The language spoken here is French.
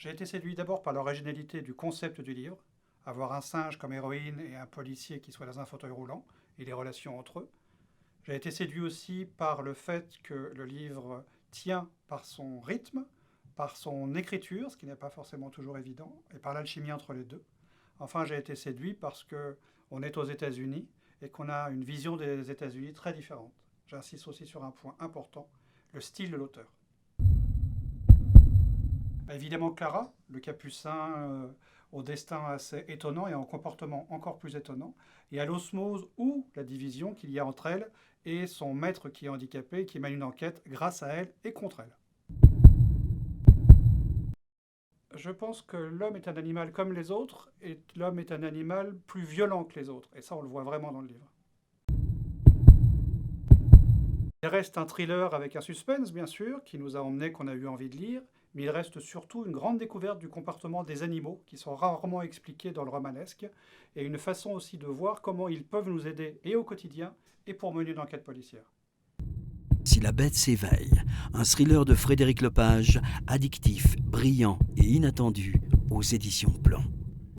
J'ai été séduit d'abord par l'originalité du concept du livre, avoir un singe comme héroïne et un policier qui soit dans un fauteuil roulant, et les relations entre eux. J'ai été séduit aussi par le fait que le livre tient par son rythme, par son écriture, ce qui n'est pas forcément toujours évident, et par l'alchimie entre les deux. Enfin, j'ai été séduit parce qu'on est aux États-Unis et qu'on a une vision des États-Unis très différente. J'insiste aussi sur un point important, le style de l'auteur. Évidemment Clara, le capucin au destin assez étonnant et en comportement encore plus étonnant, et à l'osmose ou la division qu'il y a entre elle et son maître qui est handicapé, qui mène une enquête grâce à elle et contre elle. Je pense que l'homme est un animal comme les autres, et l'homme est un animal plus violent que les autres, et ça on le voit vraiment dans le livre. Il reste un thriller avec un suspense, bien sûr, qui nous a emmenés, qu'on a eu envie de lire, mais il reste surtout une grande découverte du comportement des animaux, qui sont rarement expliqués dans le romanesque, et une façon aussi de voir comment ils peuvent nous aider, et au quotidien, et pour mener une enquête policière. Si la bête s'éveille, un thriller de Frédéric Lepage, addictif, brillant et inattendu aux éditions Plomb.